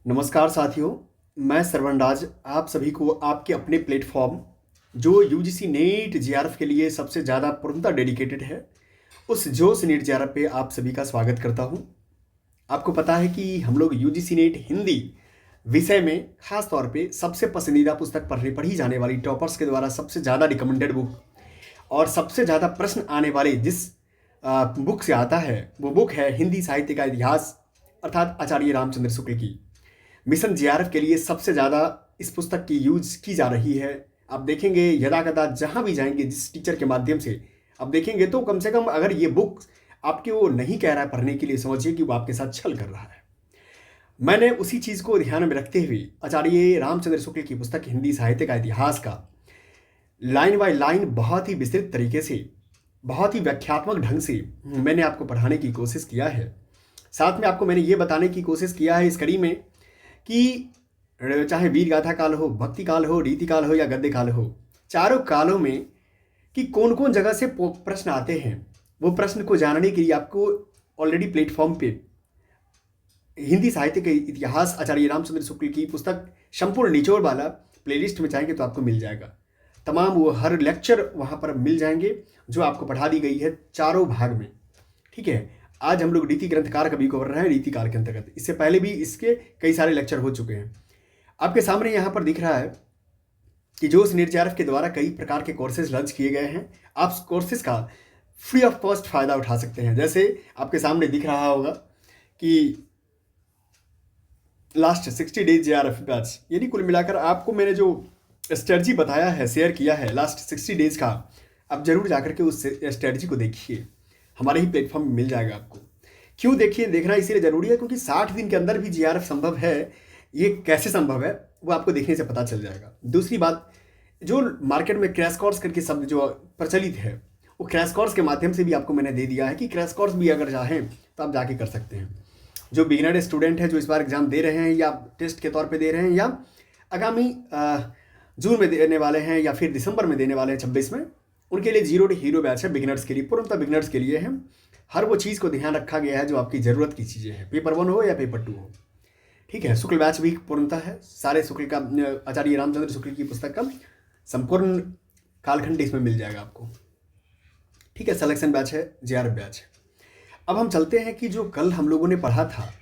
नमस्कार साथियों, मैं श्रवण राज आप सभी को आपके अपने प्लेटफॉर्म जो यूजीसी नेट जेआरएफ के लिए सबसे ज़्यादा पूर्णतः डेडिकेटेड है, उस जोश नेट जेआरएफ पे आप सभी का स्वागत करता हूं। आपको पता है कि हम लोग यूजीसी नेट हिंदी विषय में खास तौर पे सबसे पसंदीदा पुस्तक पढ़ी जाने वाली टॉपर्स के द्वारा सबसे ज़्यादा रिकमेंडेड बुक और सबसे ज़्यादा प्रश्न आने वाले जिस बुक से आता है वो बुक है हिंदी साहित्य का इतिहास, अर्थात आचार्य रामचंद्र शुक्ल की। मिशन जेआरएफ के लिए सबसे ज़्यादा इस पुस्तक की यूज की जा रही है। आप देखेंगे यदा कदा जहाँ भी जाएंगे जिस टीचर के माध्यम से आप देखेंगे तो कम से कम अगर ये बुक आपके वो नहीं कह रहा है पढ़ने के लिए, समझिए कि वो आपके साथ छल कर रहा है। मैंने उसी चीज़ को ध्यान में रखते हुए आचार्य रामचंद्र शुक्ल की पुस्तक हिंदी साहित्य का इतिहास का लाइन बाय लाइन बहुत ही विस्तृत तरीके से, बहुत ही व्याख्यात्मक ढंग से मैंने आपको पढ़ाने की कोशिश किया है। साथ में आपको मैंने ये बताने की कोशिश किया है इस कड़ी में कि चाहे वीर गाथा काल हो, भक्ति काल हो, रीति काल हो या गद्य काल हो, चारों कालों में कि कौन कौन जगह से प्रश्न आते हैं, वो प्रश्न को जानने के लिए आपको ऑलरेडी प्लेटफॉर्म पे हिंदी साहित्य के इतिहास आचार्य रामचंद्र शुक्ल की पुस्तक संपूर्ण निचोड़ वाला प्लेलिस्ट में जाएंगे तो आपको मिल जाएगा। तमाम वो हर लेक्चर वहाँ पर मिल जाएंगे जो आपको पढ़ा दी गई है चारों भाग में। ठीक है, आज हम लोग रीति ग्रंथकार कवि को पढ़ रहे हैं रीति काल के अंतर्गत। इससे पहले भी इसके कई सारे लेक्चर हो चुके हैं। आपके सामने यहाँ पर दिख रहा है कि जोश नेट जेआरएफ के द्वारा कई प्रकार के कोर्सेज लॉन्च किए गए हैं। आप कोर्सेज का फ्री ऑफ कॉस्ट फायदा उठा सकते हैं। जैसे आपके सामने दिख रहा होगा कि लास्ट 60 डेज जेआरएफ बैच, यानी कुल मिलाकर आपको मैंने जो स्ट्रेटजी बताया है, शेयर किया है लास्ट 60 डेज का, आप जरूर जाकर के उस स्ट्रेटजी को देखिए। हमारे ही प्लेटफॉर्म में मिल जाएगा आपको। क्यों देखिए, देखना इसीलिए ज़रूरी है क्योंकि 60 दिन के अंदर भी जेआरएफ संभव है। ये कैसे संभव है वो आपको देखने से पता चल जाएगा। दूसरी बात, जो मार्केट में क्रैश कोर्स करके शब्द जो प्रचलित है, वो क्रैश कोर्स के माध्यम से भी आपको मैंने दे दिया है कि क्रैश कोर्स भी अगर चाहें तो आप जाके कर सकते हैं। जो बिगिनर स्टूडेंट है जो इस बार एग्जाम दे रहे हैं या टेस्ट के तौर पर दे रहे हैं या आगामी जून में देने वाले हैं या फिर दिसंबर में देने वाले हैं 26 में, उनके लिए जीरो टू हीरो बैच है। बिगिनर्स के लिए, पूर्णतः बिगिनर्स के लिए है। हर वो चीज़ को ध्यान रखा गया है जो आपकी ज़रूरत की चीज़ें हैं, पेपर 1 हो या पेपर 2 हो। ठीक है, शुक्ल बैच भी पूर्णतः है। सारे शुक्ल का, आचार्य रामचंद्र शुक्ल की पुस्तक का संपूर्ण कालखंड इसमें मिल जाएगा आपको। ठीक है, सिलेक्शन बैच है, जेआरएफ बैच है। अब हम चलते हैं कि जो कल हम लोगों ने पढ़ा था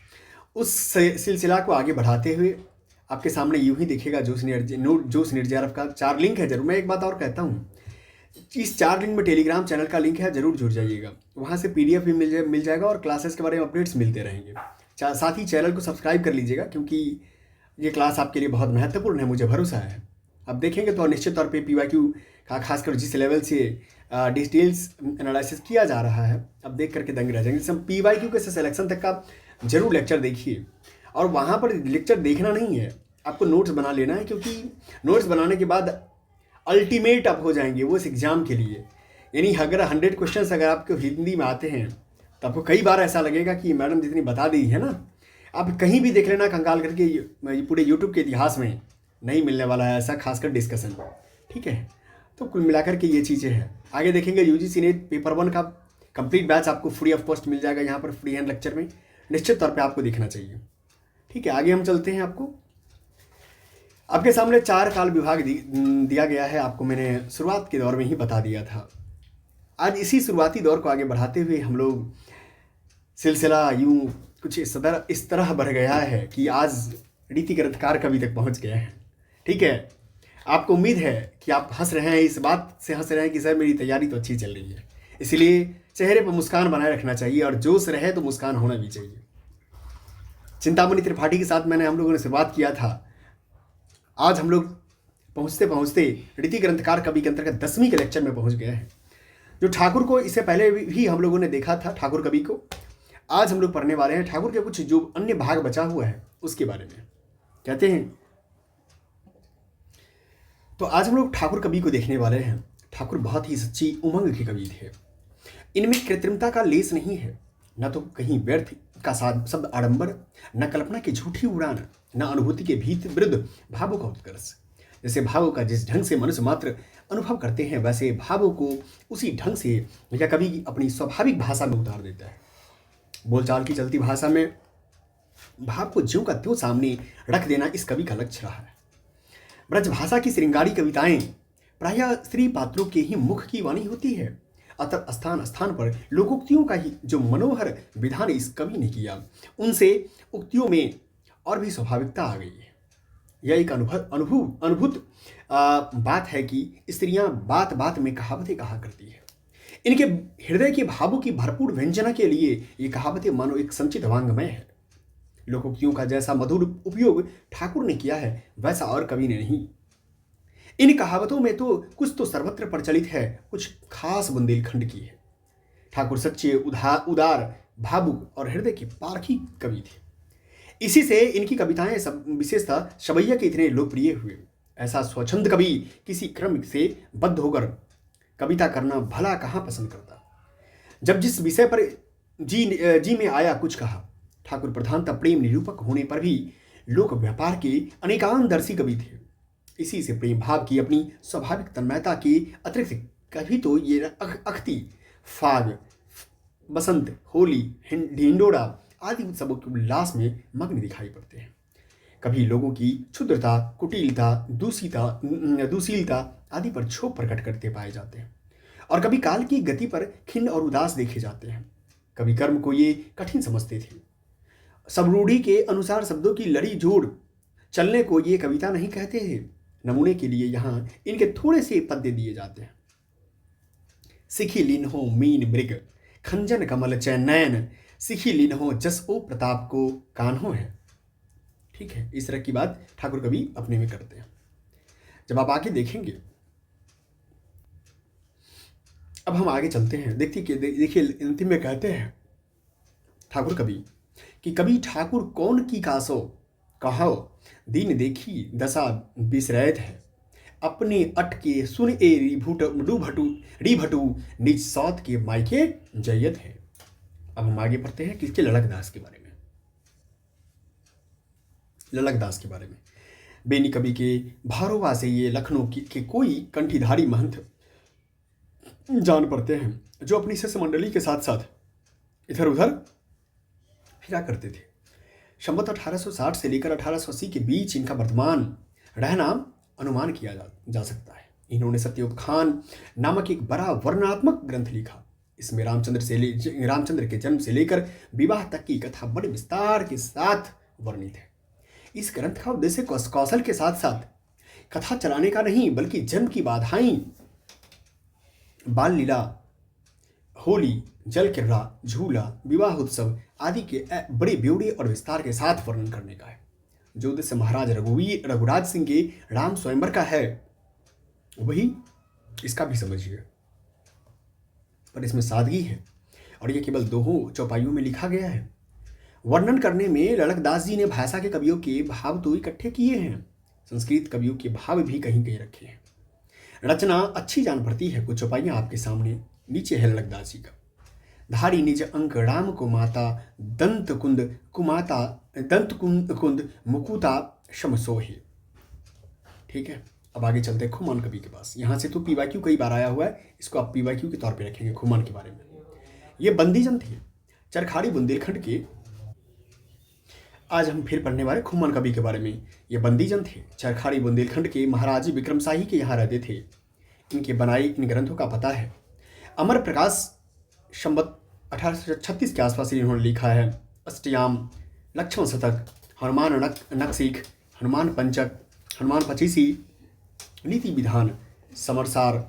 उस सिलसिला को आगे बढ़ाते हुए आपके सामने यूँ ही दिखेगा जोश नेट जेआरएफ का 4 लिंक है। जरूर मैं एक बात और कहता हूँ, इस 4 लिंक में टेलीग्राम चैनल का लिंक है, जरूर जुड़ जाइएगा। वहाँ से पीडीएफ भी मिल जाएगा और क्लासेस के बारे में अपडेट्स मिलते रहेंगे। साथ ही चैनल को सब्सक्राइब कर लीजिएगा क्योंकि ये क्लास आपके लिए बहुत महत्वपूर्ण है, मुझे भरोसा है। अब देखेंगे तो निश्चित तौर पे पीवाईक्यू का खासकर जिस लेवल से डिटेल्स एनालिसिस किया जा रहा है, अब देख करके दंग रह जाएंगे। जैसे पीवाईक्यू के सिलेक्शन तक का जरूर लेक्चर देखिए। और वहाँ पर लेक्चर देखना नहीं है, आपको नोट्स बना लेना है, क्योंकि नोट्स बनाने के बाद अल्टीमेट आप हो जाएंगे वो इस एग्ज़ाम के लिए। यानी अगर 100 क्वेश्चंस अगर आपको हिंदी में आते हैं तो आपको कई बार ऐसा लगेगा कि मैडम जितनी बता दी है ना, आप कहीं भी देख लेना कंगाल करके, पूरे यूट्यूब के इतिहास में नहीं मिलने वाला है ऐसा खासकर डिस्कशन। ठीक है, तो कुल मिलाकर के ये चीज़ें हैं। आगे देखेंगे यूजीसी नेट पेपर 1 का कंप्लीट बैच आपको फ्री ऑफ कॉस्ट मिल जाएगा यहाँ पर फ्री हैंड लेक्चर में, निश्चित तौर पर आपको देखना चाहिए। ठीक है, आगे हम चलते हैं। आपके सामने 4 काल विभाग दिया गया है, आपको मैंने शुरुआत के दौर में ही बता दिया था। आज इसी शुरुआती दौर को आगे बढ़ाते हुए हम लोग सिलसिला यूं कुछ इस तरह बढ़ गया है कि आज रीति ग्रंथकार कवि तक पहुंच गए हैं। ठीक है, आपको उम्मीद है कि आप हंस रहे हैं, इस बात से हंस रहे हैं कि सर मेरी तैयारी तो अच्छी चल रही है। इसलिए चेहरे पर मुस्कान बनाए रखना चाहिए और जोश रहे तो मुस्कान होना भी चाहिए। चिंतामणि त्रिपाठी के साथ हम लोगों ने शुरुआत किया था। आज हम लोग पहुँचते पहुँचते रीति ग्रंथकार कवि के अंतर्गत 10वीं के लेक्चर में पहुँच गए हैं। जो ठाकुर को इससे पहले भी हम लोगों ने देखा था, ठाकुर कवि को, आज हम लोग पढ़ने वाले हैं ठाकुर के कुछ जो अन्य भाग बचा हुआ है उसके बारे में कहते हैं। तो आज हम लोग ठाकुर कवि को देखने वाले हैं। ठाकुर बहुत ही सच्ची उमंग के कवि थे। इनमें कृत्रिमता का लेस नहीं है, न तो कहीं व्यर्थ का शब्द आडंबर, न कल्पना की झूठी उड़ान, न अनुभूति के भीत विरुद्ध भावों का उत्कर्ष। जैसे भावों का जिस ढंग से मनुष्य मात्र अनुभव करते हैं, वैसे भावों को उसी ढंग से या कवि अपनी स्वाभाविक भाषा में उतार देता है। बोलचाल की चलती भाषा में भाव को ज्यों का त्यों सामने रख देना इस कवि का लक्ष्य रहा है। ब्रजभाषा की श्रृंगारी कविताएं प्रायः स्त्री पात्रों के ही मुख की वाणी होती है। अतः स्थान स्थान पर लोकोक्तियों का ही जो मनोहर विधान इस कवि ने किया, उनसे उक्तियों में और भी स्वाभाविकता आ गई है। यह एक अनुभूत बात है कि स्त्रियां बात बात में कहावतें कहा करती है। इनके हृदय के भावों की भरपूर व्यंजना के लिए ये कहावतें मानो एक संचित वांग्मय है। लोकोक्तियों का जैसा मधुर उपयोग ठाकुर ने किया है, वैसा और कवि ने नहीं। इन कहावतों में तो कुछ तो सर्वत्र प्रचलित है, कुछ खास बुंदेलखंड की है। ठाकुर सच्चे उदार, भावुक और हृदय के पारखी कवि थे। इसी से इनकी कविताएं सब विशेषतः शबैया के इतने लोकप्रिय हुए। ऐसा स्वच्छंद कवि किसी क्रम से बद्ध होकर कविता करना भला कहाँ पसंद करता। जब जिस विषय पर जी में आया कुछ कहा। ठाकुर प्रधानतः प्रेम निरूपक होने पर भी लोक व्यापार के अनेकांतदर्शी कवि थे। इसी से प्रेम भाव की अपनी स्वाभाविक तन्मयता के अतिरिक्त कभी तो ये अख्ती, फाग, बसंत, होली, ढिंडोरा आदि उत्सवों के उल्लास में मग्न दिखाई पड़ते हैं। कभी लोगों की क्षुद्रता, कुटिलता, दूशीलता आदि पर क्षोभ प्रकट करते पाए जाते हैं, और कभी काल की गति पर खिन्न और उदास देखे जाते हैं। कभी कर्म को ये कठिन समझते थे। सब रूढ़ी के अनुसार शब्दों की लड़ी जोड़ चलने को ये कविता नहीं कहते थे। नमूने के लिए यहाँ इनके थोड़े से पद्य दिए जाते हैं। सिखी लिन्हो मीन मृग, खंजन कमल चैनैन, सिखी लिन्हो जस ओ प्रताप को कान्हो है। ठीक है, इस तरह की बात ठाकुर कवि अपने में करते हैं। जब आप आगे देखेंगे, अब हम आगे चलते हैं। देखिए अंतिम में कहते हैं ठाकुर कवि कि कभी ठाकुर कौन की कासो कहो, दीन देखी दशा बिसरैत है, अपने अटके सुन ए रिभटू निज सौत के मायके जयत है। अब हम आगे पढ़ते हैं किसके, लड़कदास के बारे में। लड़कदास के बारे में बेनी कवि के भारोवा से ये लखनऊ के कोई कंठीधारी महंत जान पड़ते हैं, जो अपनी शिष्य मंडली के साथ साथ इधर उधर फिरा करते थे। संवत 1860 से लेकर 1880 के बीच इनका वर्तमान रहना अनुमान किया जा सकता है। इन्होंने सत्ययुग खान नामक एक बड़ा वर्णनात्मक ग्रंथ लिखा। इसमें रामचंद्र के जन्म से लेकर विवाह तक की कथा बड़े विस्तार के साथ वर्णित है। इस ग्रंथ का उद्देश्य कौशल के साथ साथ कथा चलाने का नहीं, बल्कि जन्म की बाधाएं, बाल लीला, होली, जल क्रीड़ा, झूला, विवाह उत्सव आदि के बड़े ब्यौरे और विस्तार के साथ वर्णन करने का है। जो उद्देश्य महाराज रघुराज सिंह के राम स्वयंवर का है, वही इसका भी समझिए। पर इसमें सादगी है, और यह केवल 2 चौपाइयों में लिखा गया है। वर्णन करने में लड़कदास जी ने भाषा के कवियों के भाव तो इकट्ठे किए हैं, संस्कृत कवियों के भाव भी कहीं कहीं रखे हैं। रचना अच्छी जान पड़ती है। कुछ चौपाइयां आपके सामने नीचे है लड़कदास जी का। धारी निज अंक राम को माता, दंत कुंद मुकुता शमसोहे। ठीक है, अब आगे चलते हैं खुमान कवि के पास। यहाँ से तो पीवाईक्यू कई बार आया हुआ है, इसको आप पीवाईक्यू के तौर पे रखेंगे खुमान के बारे में। ये बंदीजन थे चरखाड़ी बुंदेलखंड के। आज हम फिर पढ़ने वाले खुमान कवि के बारे में। ये बंदीजन थे चरखाड़ी बुंदेलखंड के, महाराजी विक्रम शाही के यहाँ रहते थे। इनके बनाए इन ग्रंथों का पता है। अमर प्रकाश संवत 1836 के आसपास इन्होंने लिखा है। अष्टयाम, लक्ष्मण शतक, हनुमान नकसिक, हनुमान पंचक, हनुमान पचीसी, नीति विधान, समरसार,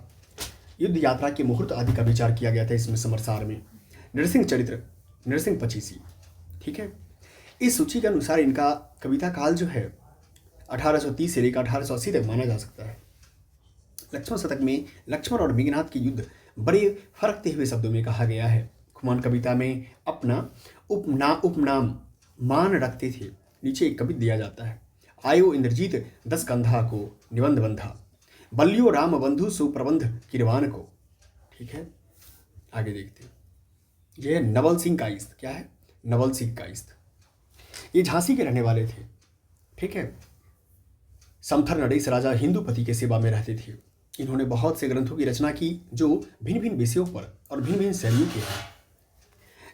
युद्ध यात्रा के मुहूर्त आदि का विचार किया गया था इसमें समरसार में। नरसिंह चरित्र, नरसिंह पचीसी। ठीक है, इस सूची के अनुसार इनका कविता काल जो है 1830 से लेकर 1880 तक माना जा सकता है। लक्ष्मण शतक में लक्ष्मण और मेघनाथ के युद्ध बड़े फरकते हुए शब्दों में कहा गया है। खुमान कविता में अपना उपनाम मान रखते थे। नीचे एक कविता दिया जाता है। आयो इंद्रजीत 10 कंधा को निबंध बंधा, बल्लियो राम बंधु सुप्रबंध किरवान को। ठीक है, आगे देखते हैं। यह नवल सिंह काइस्त। क्या है? नवल सिंह काइस्त। ये झांसी के रहने वाले थे। ठीक है, समथर नरेश राजा हिंदूपति के सेवा में रहते थे। इन्होंने बहुत से ग्रंथों की रचना की जो भिन्न भिन्न विषयों पर और भिन्न भिन्न शैलियों के हैं।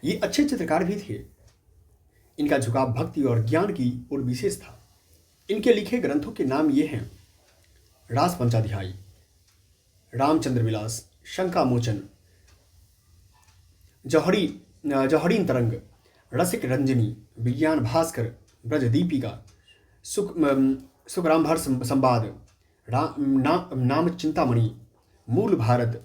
ये अच्छे चित्रकार भी थे। इनका झुकाव भक्ति और ज्ञान की ओर विशेष था। इनके लिखे ग्रंथों के नाम ये हैं: रास पंचाध्यायी, रामचंद्र विलास, शंका मोचन, जौहरीन तरंग, रसिक रंजनी, विज्ञान भास्कर, ब्रज दीपिका, सुखरामभर संवाद, नाम चिंतामणि, मूल भारत,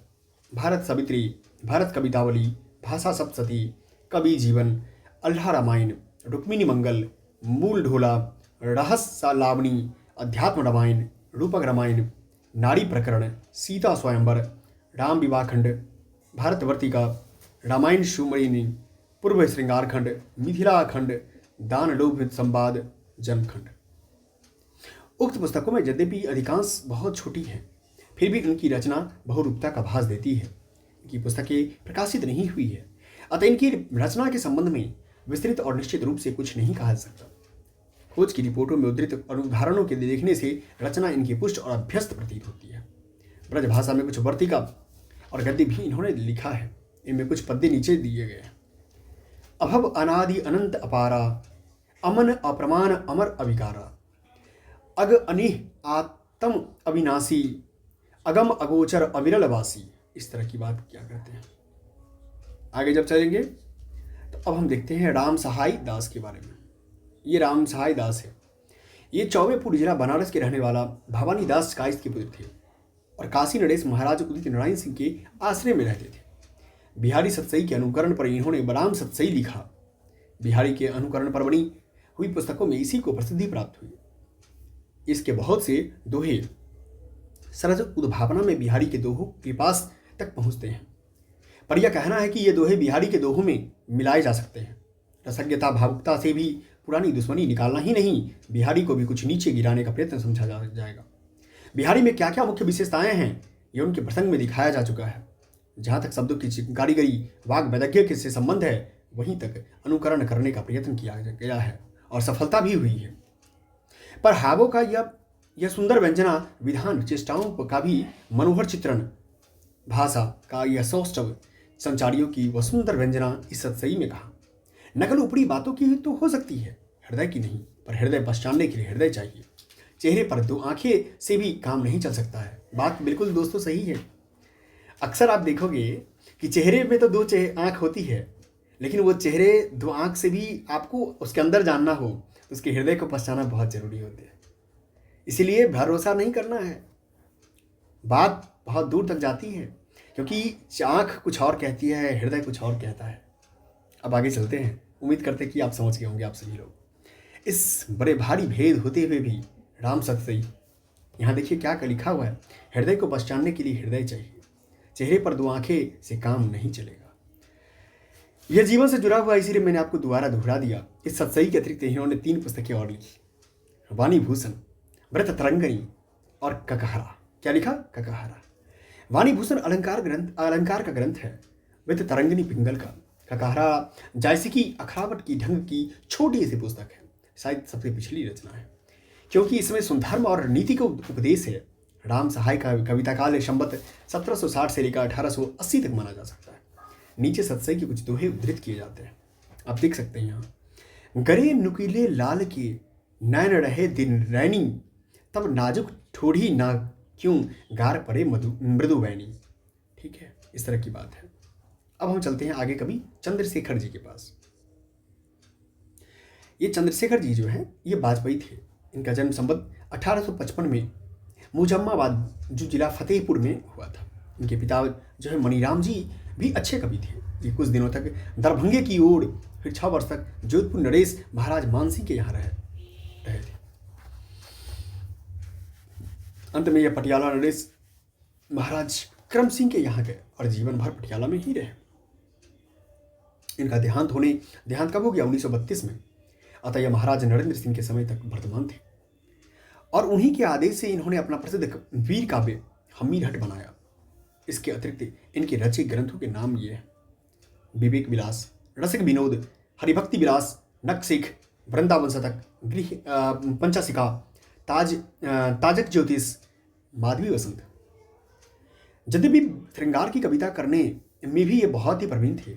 भारत सवित्री, भारत कवितावली, भाषा सप्तशती, कवि जीवन, अल्लाह रामायण, रुक्मिणी मंगल, मूल ढोला, रहस्य लावणी, अध्यात्म रामायण, रूपक रामायण, नारी प्रकरण, सीता स्वयंवर, राम विवाह खंड, भारतवर्तिका, रामायण सुमरिनी, पूर्व श्रृंगार खंड, मिथिला खंड, दान लोभ संवाद, जन्मखंड। उक्त पुस्तकों में यद्यपि अधिकांश बहुत छोटी हैं, फिर भी उनकी रचना बहुरूपता का भास देती है। इनकी पुस्तकें प्रकाशित नहीं हुई है, अतः इनकी रचना के संबंध में विस्तृत और निश्चित रूप से कुछ नहीं कहा जा सकता। खोज की रिपोर्टों में उद्धृत और उदाहरणों के देखने से रचना इनकी पुष्ट और अभ्यस्त प्रतीत होती है। ब्रज भाषा में कुछ वर्तिका और गद्य भी इन्होंने लिखा है। इनमें कुछ पद्य नीचे दिए गए हैं: अभव अनादि अनंत अपारा, अमन अप्रमाण अमर अविकारा, अग अनिह आत्म अविनाशी, अगम अगोचर अविरल वासी। इस तरह की बात क्या करते हैं। आगे जब चलेंगे तो अब हम देखते हैं राम सहाय दास के बारे में। ये राम सहाय दास है। ये चौबेपुर जिला बनारस के रहने वाला भवानी दास कायस्थ के पुत्र थे और काशी नरेश महाराज उदित नारायण सिंह के आश्रय में रहते थे। बिहारी सतसई के अनुकरण पर इन्होंने बराम सतसई लिखा। बिहारी के अनुकरण पर बनी हुई पुस्तकों में इसी को प्रसिद्धि प्राप्त हुई। इसके बहुत से दोहे सरस उद्भावना में बिहारी के दोहों के पास तक पहुंचते हैं, पर यह कहना है कि ये दोहे बिहारी के दोहों में मिलाए जा सकते हैं। रसज्ञता भावुकता से भी पुरानी दुश्मनी निकालना ही नहीं, बिहारी को भी कुछ नीचे गिराने का प्रयत्न समझा जाएगा। बिहारी में क्या क्या मुख्य विशेषताएं हैं, ये उनके प्रसंग में दिखाया जा चुका है। जहाँ तक शब्दों की कारीगरी वाग वैदज्ञ से संबंध है, वहीं तक अनुकरण करने का प्रयत्न किया गया है और सफलता भी हुई है। पर हावों का यह सुंदर व्यंजना विधान चेष्टाओं का भी मनोहर चित्रण, भाषा का यह सौष्ठव संचारियों की वह सुंदर व्यंजना इस सतसई में कहा। नकल ऊपरी बातों की तो हो सकती है, हृदय की नहीं। पर हृदय पहचानने के लिए हृदय चाहिए। चेहरे पर दो आंखें से भी काम नहीं चल सकता है। बात बिल्कुल दोस्तों सही है। अक्सर आप देखोगे कि चेहरे में तो दो आंख होती है, लेकिन वो चेहरे दो आंख से भी आपको उसके अंदर जानना हो तो उसके हृदय को पहचानना बहुत जरूरी होता है। इसीलिए भरोसा नहीं करना है, बात बहुत दूर तक जाती है, क्योंकि आंख कुछ और कहती है, हृदय कुछ और कहता है। अब आगे चलते हैं। उम्मीद करते हैं कि आप समझ गए होंगे, आप सभी लोग। इस बड़े भारी भेद होते हुए भी राम सतसई, यहाँ देखिए क्या लिखा हुआ है: हृदय को पहचानने के लिए हृदय चाहिए, चेहरे पर दो आंखें से काम नहीं चलेगा। यह जीवन से जुड़ा हुआ, इसीलिए मैंने आपको दोबारा दोहरा दिया। इस सतसई के अतिरिक्त इन्होंने 3 पुस्तकें और लिखी: वाणी भूषण, व्रत तरंगनी और ककहरा। क्या लिखा? ककहरा। वाणी भूषण अलंकार का ग्रंथ है। व्रत तरंगनी पिंगल का। ककहरा जायसिकी अखरावट की ढंग की छोटी सी पुस्तक है, शायद सबसे पिछली रचना है, क्योंकि इसमें सुधर्म और नीति का उपदेश है। राम सहाय का कविता काल संवत 1760 से लेकर 1880 तक माना जा सकता है। नीचे सतसई के कुछ दोहे उद्धृत किए जाते हैं, आप देख सकते हैं यहाँ: गरे नुकीले लाल के नैन रहे दिन रैनी, तब नाजुक ठोड़ी ना क्यों गार पड़े मृदु वैनी। ठीक है, इस तरह की बात है। अब हम चलते हैं आगे कवि चंद्रशेखर जी के पास। ये चंद्रशेखर जी जो हैं, ये वाजपेयी थे। इनका जन्म संवत 1855 में मुजम्माबाद जो जिला फतेहपुर में हुआ था। इनके पिता जो है मणिराम जी भी अच्छे कवि थे। ये कुछ दिनों तक दरभंगे की ओर, फिर 6 वर्ष तक जोधपुर नरेश महाराज मानसिंह के यहाँ रहे थे। अंत में यह पटियाला नरेश महाराज करम सिंह के यहाँ गए और जीवन भर पटियाला में ही रहे। इनका देहांत कब हो गया? 1932 में। अतः यह महाराज नरेंद्र सिंह के समय तक वर्तमान थे और उन्हीं के आदेश से इन्होंने अपना प्रसिद्ध वीर काव्य हमीर हट बनाया। इसके अतिरिक्त इनके रचे ग्रंथों के नाम ये हैं: विवेक विलास, रसिक विनोद, हरिभक्ति विलास, नखशिख, वृंदावन शतक, गृह पंचाशिका, ताजक ज्योतिष, माधवी वसंत। यद्यपि श्रृंगार की कविता करने में भी ये बहुत ही प्रवीण थे,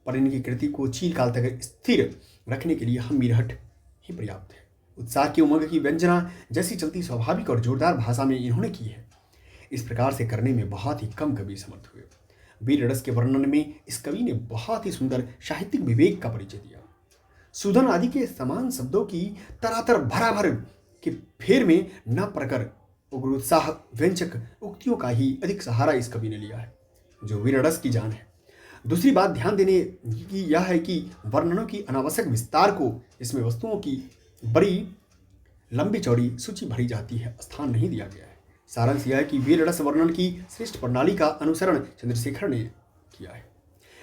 पर इनकी कृति को चिरकाल तक स्थिर रखने के लिए हम मीरहट ही पर्याप्त है। उत्साह की उमंग की व्यंजना जैसी चलती स्वाभाविक और जोरदार भाषा में इन्होंने की है, इस प्रकार से करने में बहुत ही कम कवि समर्थ हुए। वीर रस के वर्णन में इस कवि ने बहुत ही सुंदर साहित्यिक विवेक का परिचय दिया। सुधन आदि के समान शब्दों की तरातर भराभर के फेर में न पड़कर उग्र उत्साह व्यंजक उक्तियों का ही अधिक सहारा इस कवि ने लिया है, जो वीर रस की जान है। दूसरी बात ध्यान देने की यह है कि वर्णनों की अनावश्यक विस्तार को, इसमें वस्तुओं की बड़ी लंबी चौड़ी सूची भरी जाती है, स्थान नहीं दिया गया है। सारांश यह है कि वीर रस वर्णन की श्रेष्ठ प्रणाली का अनुसरण चंद्रशेखर ने किया है।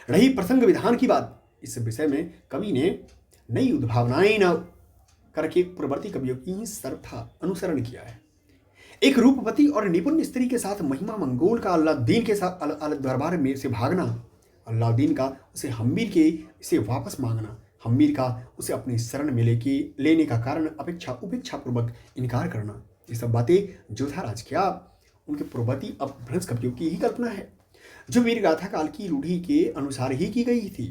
रही प्रसंग विधान की बात, इस विषय में कवि ने नई उद्भावनाएं न करके पूर्ववर्ती कवियों की ही सर्वथा अनुसरण किया है। एक रूपवती और निपुण स्त्री के साथ महिमा मंगोल का अलाउद्दीन के साथ दरबार में से भागना, अलाउद्दीन का उसे हम्मीर के इसे वापस मांगना, हम्मीर का उसे अपनी शरण में लेने का कारण उपेक्षा पूर्वक इनकार करना, ये सब बातें जोधाराज क्या उनके पूर्ववर्ती अपभ्रंश कवियों की ही कल्पना है, जो वीर गाथा काल की रूढ़ी के अनुसार ही की गई थी।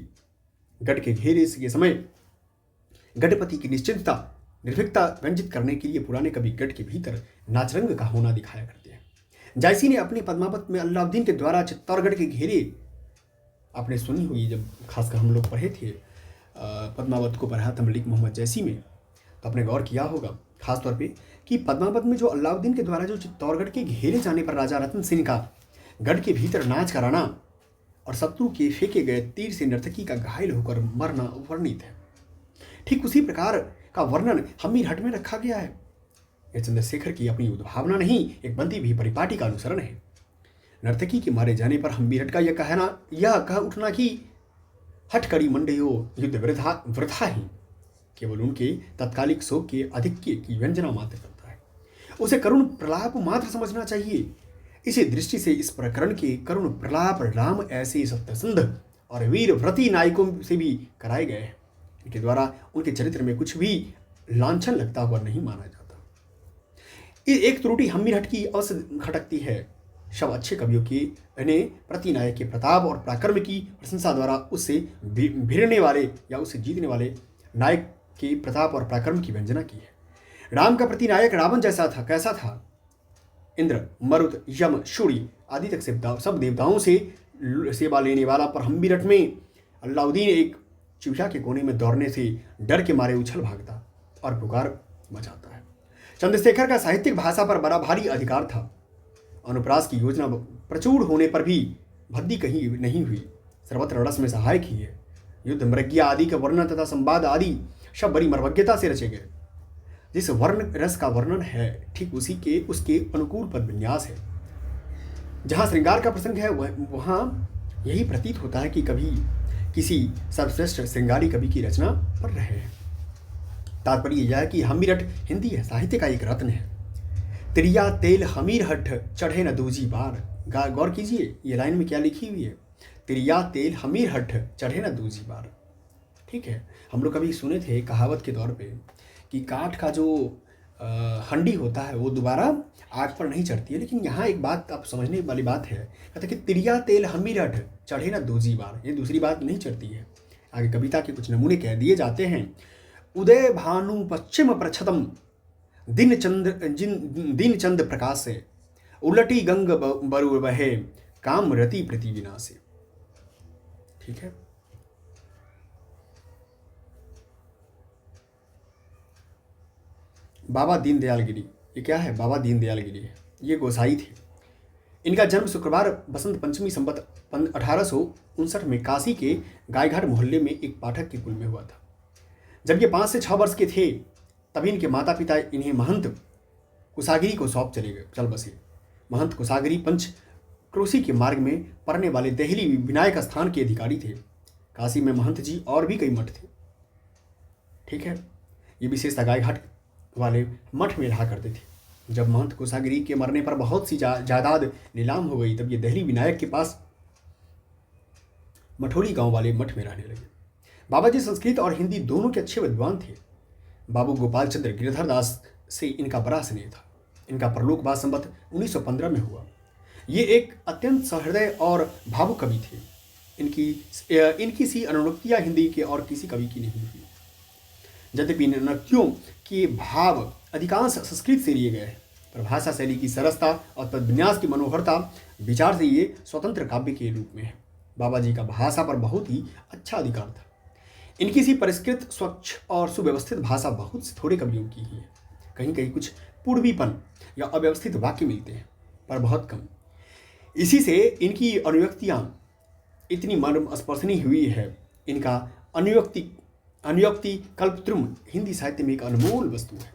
गढ़ के घेरे के समय गढ़पति की निश्चिंतता निर्भीकता व्यंजित करने के लिए पुराने कवि गढ़ के भीतर नाचरंग का होना दिखाया करते हैं। जायसी ने अपने पद्मावत में अलाउद्दीन के द्वारा चित्तौड़गढ़ के घेरे, आपने सुनी हुई, जब खासकर हम लोग पढ़े थे पद्मावत को पढ़ा था मलिक मोहम्मद जैसी में, तो आपने गौर किया होगा खासतौर पे कि पद्मावत में जो अलाउद्दीन के द्वारा जो चित्तौड़गढ़ के घेरे जाने पर राजा रतन सिंह का गढ़ के भीतर नाच कराना और शत्रु के फेंके गए तीर से नर्तकी का घायल होकर मरना वर्णित है। ठीक उसी प्रकार का वर्णन हम्मीर हट में रखा गया है। यह चंद्रशेखर की अपनी उद्भावना नहीं, एक बंदी भी परिपाटी का अनुसरण है। नर्तकी के मारे जाने पर हम्मीर हट का यह कह उठना कि हट करी मंडयो युद्ध वृथा ही केवल उनके तत्कालिक शोक के आधिक्य की व्यंजना मात्र करता है, उसे करुण प्रलाप मात्र समझना चाहिए। इसी दृष्टि से इस प्रकरण के करुण प्रलाप राम ऐसे सत्यसंध और वीर व्रती नायकों से भी कराए गए हैं, इनके द्वारा उनके चरित्र में कुछ भी लांछन लगता हुआ नहीं माना जाता। एक त्रुटि हम्मीर हट की अवश्य खटकती है। सब अच्छे कवियों की ने प्रतिनायक के प्रताप और पराक्रम की प्रशंसा द्वारा उससे भिड़ने वाले या उससे जीतने वाले नायक के प्रताप और पराक्रम की व्यंजना की है। राम का प्रतिनायक रावण जैसा था, कैसा था? इंद्र, मरुत, यम, सूर्य आदि तक सब देवताओं से सेवा लेने वाला, पर हम्मीर हट में अलाउद्दीन एक चूहा के कोने में दौड़ने से डर के मारे उछल भागता और पुकार मचाता है। चंद्रशेखर का साहित्यिक भाषा पर बड़ा भारी अधिकार था। अनुप्रास की योजना प्रचुर होने पर भी भद्दी कहीं नहीं हुई, सर्वत्र रस में सहायक ही है। युद्ध मृग्या आदि का वर्णन तथा संवाद आदि सब बड़ी मर्मज्ञता से रचे गए। जिस वर्ण रस का वर्णन है, ठीक उसके अनुकूल पद विन्यास है। जहाँ श्रृंगार का प्रसंग है वहाँ यही प्रतीत होता है कि कभी किसी सर्वश्रेष्ठ श्रृंगारी कवि की रचना पढ़ रहे हैं। तात्पर्य यह है कि हम्मीर हट हिंदी है साहित्य का एक रत्न है। तिरिया तेल हमीर हट चढ़े न दूजी बार। गौर कीजिए ये लाइन में क्या लिखी हुई है, तिरिया तेल हमीर हट चढ़े न दूजी बार। ठीक है, हम लोग कभी सुने थे कहावत के तौर पे कि काठ का जो हंडी होता है वो दोबारा आग पर नहीं चढ़ती है, लेकिन यहाँ एक बात आप समझने वाली बात है, कहते कि तिरिया तेल हमीर हट चढ़े न दूजी बार, ये दूसरी बात नहीं चढ़ती है। आगे कविता के कुछ नमूने कह दिए जाते हैं। उदय भानु पश्चिम प्रच्छदम दिन चंद प्रकाश से, उलटी गंग बरु बहे काम रति प्रति विनाशे। ठीक है, बाबा दीनदयाल गिरी, ये क्या है? बाबा दीनदयाल गिरी है, ये गोसाई थे। इनका जन्म शुक्रवार बसंत पंचमी संवत 1859 में काशी के गायघाट मोहल्ले में एक पाठक के कुल में हुआ था। जब ये 5 से 6 वर्ष के थे तभी इनके माता पिता इन्हें महंत कुसागिरी को सौंप चल बसे। महंत कुसागिरी पंच क्रोसी के मार्ग में पड़ने वाले देहली विनायक स्थान के अधिकारी थे। काशी में महंत जी और भी कई मठ थे। ठीक है, ये विशेषता गायघाट वाले मठ में रहा करते थे। जब महंत कुसागिरी के मरने पर बहुत सी जायदाद नीलाम हो गई, तब ये देहली विनायक के पास मठोली गांव वाले मठ में रहने लगे। बाबा जी संस्कृत और हिंदी दोनों के अच्छे विद्वान थे। बाबू गोपाल चंद्र गिरधर दास से इनका बड़ा स्नेह था। इनका परलोकवास संवत 1915 में हुआ। ये एक अत्यंत सहृदय और भावुक कवि थे। इनकी सी अनुरक्तियाँ हिंदी के और किसी कवि की नहीं हुई। यद्यपि इन नृत्यों के भाव अधिकांश संस्कृत से लिए गए हैं, पर भाषा शैली की सरसता और पदविन्यास की मनोहरता विचार से ये स्वतंत्र काव्य के रूप में है। बाबा जी का भाषा पर बहुत ही अच्छा अधिकार था। इनकी सी परिष्कृत, स्वच्छ और सुव्यवस्थित भाषा बहुत से थोड़े कवियों की ही है। कहीं कहीं कुछ पूर्वीपन या अव्यवस्थित वाक्य मिलते हैं, पर बहुत कम। इसी से इनकी अनुक्तियाँ इतनी मर्म स्पर्शनीय हुई है। इनका अनुक्ति कल्पद्रुम हिंदी साहित्य में एक अनमोल वस्तु है।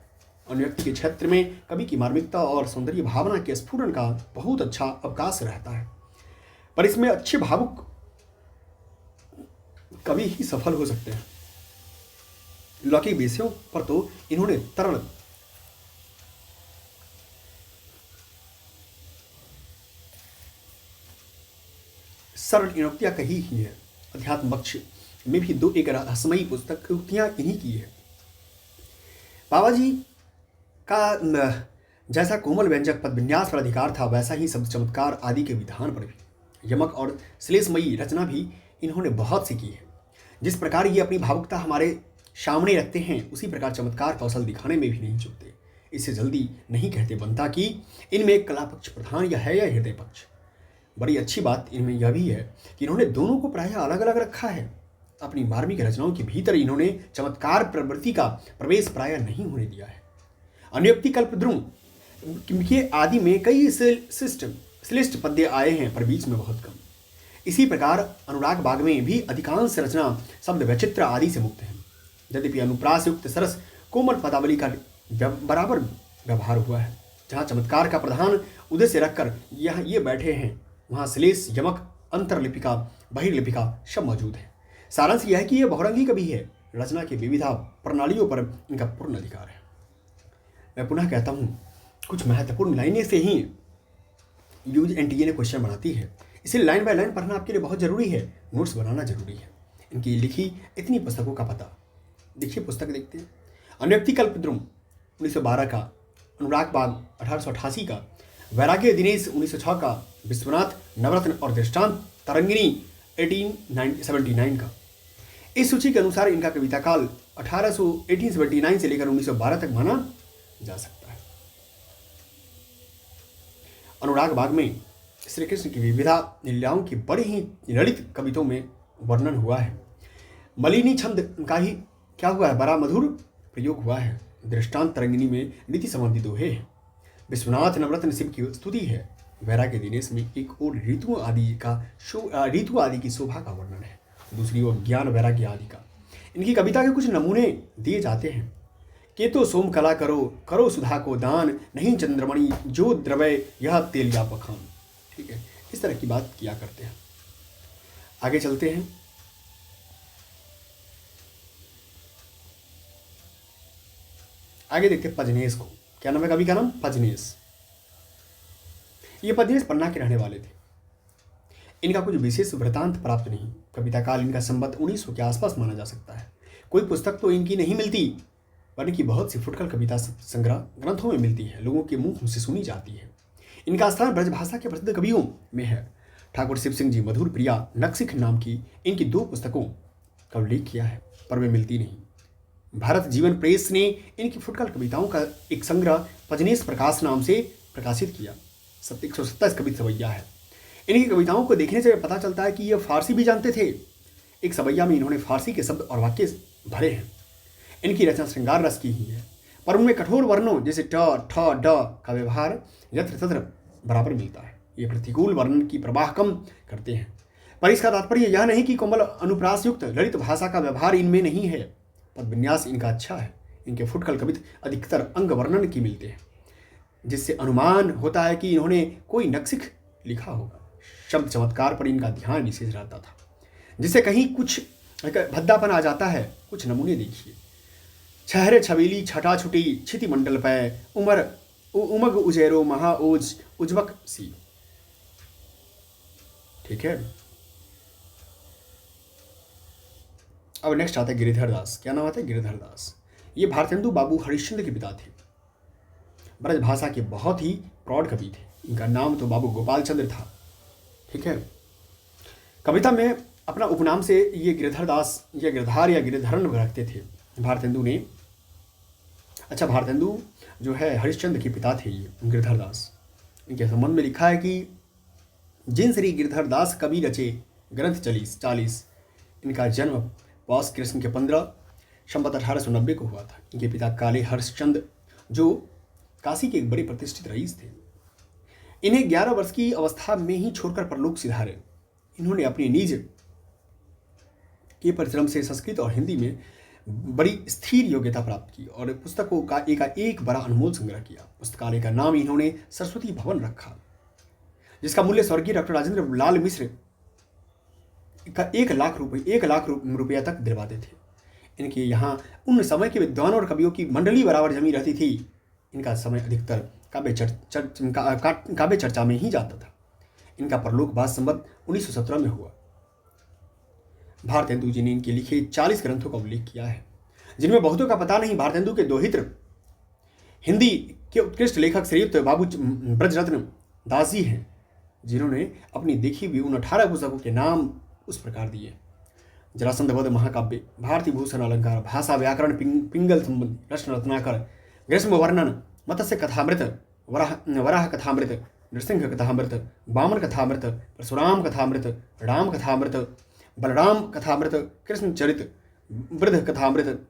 अनुक्ति के क्षेत्र में कवि की मार्मिकता और सौंदर्य भावना के स्फुरन का बहुत अच्छा अवकाश रहता है, पर इसमें अच्छे भावुक कवि ही सफल हो सकते हैं। लौकिक विषयों पर तो इन्होंने सरल इनोक्तियां कही ही है। अध्यात्म पक्ष में भी दो एक रहस्यमयी पुस्तक उक्तियां इन्हीं की है। बाबा जी का जैसा कोमल व्यंजक पद विन्यास पर अधिकार था, वैसा ही शब्द चमत्कार आदि के विधान पर भी यमक और श्लेषमयी रचना भी इन्होंने बहुत सी की है। जिस प्रकार ये अपनी भावुकता हमारे सामने रखते हैं, उसी प्रकार चमत्कार कौशल दिखाने में भी नहीं चूकते। इससे जल्दी नहीं कहते बनता कि इनमें कला पक्ष प्रधान या है या हृदय पक्ष। बड़ी अच्छी बात इनमें यह भी है कि इन्होंने दोनों को प्रायः अलग अलग रखा है। अपनी मार्मिक रचनाओं के भीतर इन्होंने चमत्कार प्रवृत्ति का प्रवेश प्रायः नहीं होने दिया है। अनुक्ति कल्पद्रुम के आदि में कई श्लिष्ट पद्य आए हैं, पर बीच में बहुत कम। इसी प्रकार अनुराग बाग में भी अधिकांश रचना शब्द वैचित्र आदि से मुक्त है। यद्यपि अनुप्रास युक्त सरस कोमल पदावली का बराबर व्यवहार हुआ है। जहाँ चमत्कार का प्रधान उद्देश्य रखकर यहाँ ये बैठे हैं, वहाँ श्लेष, यमक, अंतरलिपिका, बहिर्लिपिका सब मौजूद है। सारांश यह है कि यह बहुरंगी कवि है। रचना की विविधा प्रणालियों पर इनका पूर्ण अधिकार है। मैं पुनः कहता हूँ, कुछ महत्वपूर्ण लाइनें से ही UGNTA ने क्वेश्चन बनाती है। इसे लाइन बाय लाइन पढ़ना आपके लिए बहुत जरूरी है, नोट्स बनाना जरूरी है। इनकी लिखी इतनी पुस्तकों का पता देखिए। पुस्तक देखते हैं। अनुक्ति कल्पद्रुम 1912 का, अनुराग बाग 1888 का, वैराग्य दिनेश 1906 का, विश्वनाथ नवरत्न और दृष्टांत तरंगिनी 1879 का। इस सूची के अनुसार इनका कविता काल 1879 से लेकर 1912 तक माना जा सकता है। अनुराग बाग में श्री कृष्ण की विविधा लीलाओं की बड़ी ही ललित कविताओं में वर्णन हुआ है। मलिनी छंद का ही क्या हुआ है, बड़ा मधुर प्रयोग हुआ है। दृष्टांत तरंगिनी में नीति संबंधी दोहे हैं। विश्वनाथ नवरत्न शिव की स्तुति है। वैराग्य दिनेश में एक और ऋतु आदि की शोभा का वर्णन है, दूसरी ओर ज्ञान वैराग्य आदि का। इनकी कविता के कुछ नमूने दिए जाते हैं। के तो सोम कला करो सुधा को दान, नहीं चंद्रमणि जो द्रवय यह तेल या पखान। ठीक है, इस तरह की बात किया करते हैं। आगे चलते हैं। आगे देखते हैं पजनेश को। क्या नाम है कवि का नाम? पजनेश। ये पजनेश पन्ना के रहने वाले थे। इनका कुछ विशेष वृतांत प्राप्त नहीं। कविता काल इनका संबत 1900 के आसपास माना जा सकता है। कोई पुस्तक तो इनकी नहीं मिलती, वरन की बहुत सी फुटकल कविता संग्रह ग्रंथों में मिलती है, लोगों के मुंह से सुनी जाती है। इनका स्थान ब्रजभाषा के प्रसिद्ध कवियों में है। ठाकुर शिव सिंह जी मधुर प्रिया नक्सिख नाम की इनकी 2 पुस्तकों का उल्लेख किया है, पर वे मिलती नहीं। भारत जीवन प्रेस ने इनकी फुटकल कविताओं का एक संग्रह पजनेश प्रकाश नाम से प्रकाशित किया। 127 कविता सवैया है। इनकी कविताओं को देखने से पता चलता है कि ये फारसी भी जानते थे। एक सवैया में इन्होंने फारसी के शब्द और वाक्य भरे हैं। इनकी रचना श्रृंगार रस की ही है, पर उनमें कठोर वर्णों जैसे ट, ठ, ड का व्यवहार यत्र तत्र बराबर मिलता है। ये प्रतिकूल वर्णन की प्रवाह कम करते हैं, पर इसका तात्पर्य यह नहीं कि कोमल अनुप्रास युक्त ललित भाषा का व्यवहार इनमें नहीं है। पद विन्यास इनका अच्छा है। इनके फुटकल कवित अधिकतर अंग वर्णन की मिलते हैं, जिससे अनुमान होता है कि इन्होंने कोई नक्सिख लिखा होगा। शब्द चमत्कार पर इनका ध्यान विशेष रहता था, जिससे कहीं कुछ भद्दापन आ जाता है। कुछ नमूने देखिए। छहरे छबीली छटा छुटी छिति मंडल पै उमग उजेरो महाओज उज्वक सी। ठीक है, अब नेक्स्ट आता है गिरिधर दास। क्या नाम आता है? गिरिधर दास। ये भारतेंदु बाबू हरिश्चंद्र के पिता थे। ब्रज भाषा के बहुत ही प्रौढ़ कवि थे। इनका नाम तो बाबू गोपाल चंद्र था। ठीक है, कविता में अपना उपनाम से ये गिरिधर दास या गिरधार या गिरिधरन रखते थे। भारतेंदु ने, अच्छा भारतेंदु जो है हरिश्चंद्र के पिता थे, ये गिरधर दास। इनके संबंध में लिखा है कि जिन श्री गिरधर दास कवि रचे ग्रंथ 40 इनका जन्म पौष कृष्ण के 15 संवत 1890 को हुआ था। इनके पिता काले हरिश्चंद्र जो काशी के एक बड़े प्रतिष्ठित रईस थे। इन्हें 11 वर्ष की अवस्था में ही छोड़कर परलोक सिधारे। इन्होंने अपनी निज के परिश्रम से संस्कृत और हिंदी में बड़ी स्थिर योग्यता प्राप्त की और पुस्तकों का एक बड़ा अनमोल संग्रह किया। पुस्तकालय का नाम इन्होंने सरस्वती भवन रखा, जिसका मूल्य स्वर्गीय डॉक्टर राजेंद्र लाल मिश्र का 1 लाख रुपया तक दिलवाते थे। इनके यहाँ उन समय के विद्वानों और कवियों की मंडली बराबर जमी रहती थी। इनका समय अधिकतर काव्य चर्चा में ही जाता था। इनका परलोकवास संवत 1917 में हुआ। भारतेंदु जी ने इनके लिखे 40 ग्रंथों का उल्लेख किया है, जिनमें बहुतों का पता नहीं। भारतेंदु के दोहित्र हिंदी के उत्कृष्ट लेखक श्रीयुक्त बाबू ब्रजरत्न दास जी हैं, जिन्होंने अपनी देखी हुई उन 18 पुस्तकों के नाम उस प्रकार दिए: जरासंध वध महाकाव्य, भारती भूषण अलंकार, भाषा व्याकरण पिंगल संबंध, रश्न रत्नाकर, ग्रीष्म वर्णन, मत्स्य कथामृत, वराह कथामृत, नृसिंह कथामृत, वामन कथामृत, परशुराम कथामृत, राम कथामृत, बलराम कथामृत, कृष्ण चरित, वृद्ध कथामृत,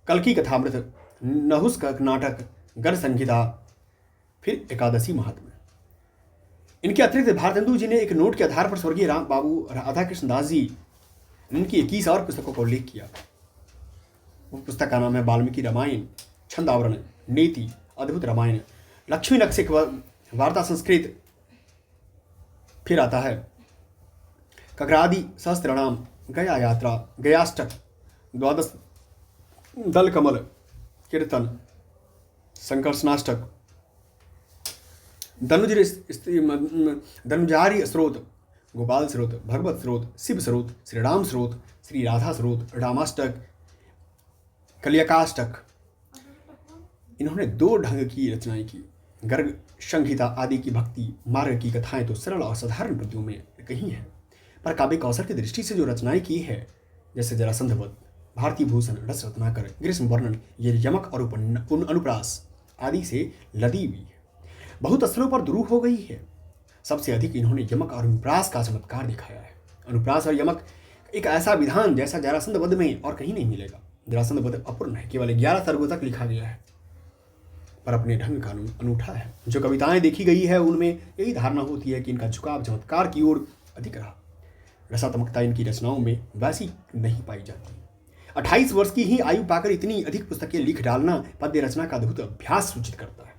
कल्की कथामृत, नहुस का नाटक, गढ़ संहिता, फिर एकादशी महात्म्य। इनके अतिरिक्त भारतेंदु जी ने एक नोट के आधार पर स्वर्गीय राम बाबू राधा कृष्ण दास जी ने इनकी 21 और पुस्तकों का उल्लेख किया। वो पुस्तक का नाम है वाल्मीकि रामायण, छंदावरण, नीति, अद्भुत रामायण, लक्ष्मी नक्षिक वार्ता संस्कृत, फिर आता है ककरादि सहस्त्रनाम, गया यात्रा, गयाष्टक, द्वादश दल कमल, कीर्तन, संकर्षणाष्टक, धनुजारी स्रोत, गोपाल स्रोत, भगवत स्रोत, शिव स्रोत, श्री राम स्रोत, श्री राधा स्रोत, रामाष्टक, कलियकाष्टक। इन्होंने 2 ढंग की रचनाएं की। गर्ग संहिता आदि की भक्ति मार्ग की कथाएं तो सरल और साधारण पद्यों में कही हैं, पर काव्य कौशल की दृष्टि से जो रचनाएं की है, जैसे जरासंध वध, भारती भूषण, रस रत्नाकर, ग्रीष्म वर्णन, ये यमक और अनुप्रास आदि से लदी हुई है, बहुत स्तरों पर दुरूह हो गई है। सबसे अधिक इन्होंने यमक और अनुप्रास का चमत्कार दिखाया है। अनुप्रास और यमक एक ऐसा विधान जैसा जरासंध वध में और कहीं नहीं मिलेगा। जरासंध वध अपूर्ण है, केवल 11 सर्गों तक लिखा गया है, पर अपने ढंग का अनूठा है। जो कविताएं देखी गई है उनमें यही धारणा होती है कि इनका झुकाव चमत्कार की ओर अधिक रहा। रसात्मकता इनकी रचनाओं में वैसी नहीं पाई जाती। 28 वर्ष की ही आयु पाकर इतनी अधिक पुस्तकें लिख डालना पद्य रचना का अद्भुत अभ्यास सूचित करता है।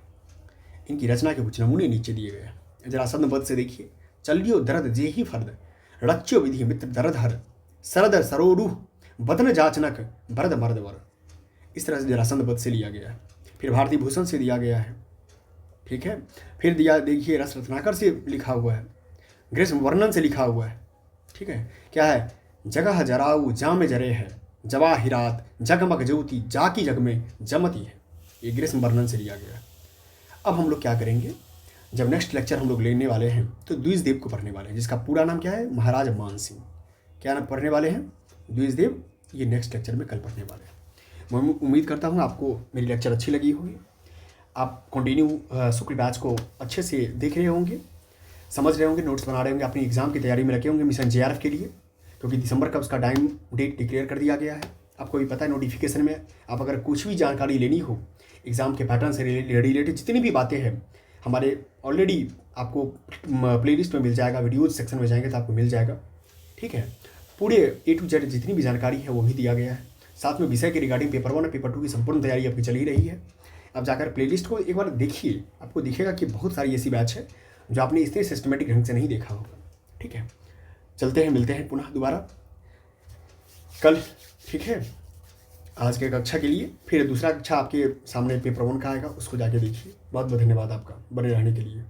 इनकी रचना के कुछ नमूने नीचे दिए गए हैं। जरासंध वध से देखिए: चलियो दर्द जे ही फर्द, रच्यो विधि मित्र दर्द हर, सरद सरोरूह बदन जाचनक, बरद मर्द वर। इस तरह से जरासंध वध से लिया गया है। फिर भारती भूषण से दिया गया है, ठीक है। फिर दिया देखिए रस रत्नाकर से लिखा हुआ है, ग्रीष्म वर्णन से लिखा हुआ है, ठीक है। क्या है? जगह जराऊ जाम जरे है, जवाहिरात जगमग ज्योति जाकी जग में जमती है। ये ग्रीष्म वर्णन से लिया गया है। अब हम लोग क्या करेंगे, जब नेक्स्ट लेक्चर हम लोग लेने वाले हैं तो द्विजदेव को पढ़ने वाले हैं, जिसका पूरा नाम क्या है? महाराज मान सिंह। क्या नाम पढ़ने वाले हैं? द्विजदेव। ये नेक्स्ट लेक्चर में कल पढ़ने वाले हैं। मैं उम्मीद करता हूँ आपको मेरी लेक्चर अच्छी लगी होगी। आप कंटिन्यू शुक्ल बैच को अच्छे से देख रहे होंगे, समझ रहे होंगे, नोट्स बना रहे होंगे, अपनी एग्जाम की तैयारी में लगे होंगे मिशन JRF के लिए, क्योंकि दिसंबर का उसका टाइम डेट डिक्लेयर कर दिया गया है। आपको भी पता है नोटिफिकेशन में। आप अगर कुछ भी जानकारी लेनी हो एग्ज़ाम के पैटर्न से रिलेटेड जितनी भी बातें हैं, हमारे ऑलरेडी आपको प्लेलिस्ट में मिल जाएगा, वीडियोज़ सेक्शन में जाएंगे तो आपको मिल जाएगा, ठीक है। पूरे A to Z जितनी भी जानकारी है वो भी दिया गया है। साथ में विषय के रिगार्डिंग पेपर 1 और पेपर 2 की संपूर्ण तैयारी आपकी चल ही रही है। आप जाकर प्लेलिस्ट को एक बार देखिए, आपको दिखेगा कि बहुत सारी ऐसी बैच है जो आपने इतने सिस्टमेटिक ढंग से नहीं देखा होगा, ठीक है। चलते हैं, मिलते हैं पुनः दोबारा कल, ठीक है। आज के कक्षा के लिए फिर दूसरा कक्षा आपके सामने पेपर 1 का आएगा, उसको जाके देखिए। बहुत बहुत धन्यवाद आपका बने रहने के लिए।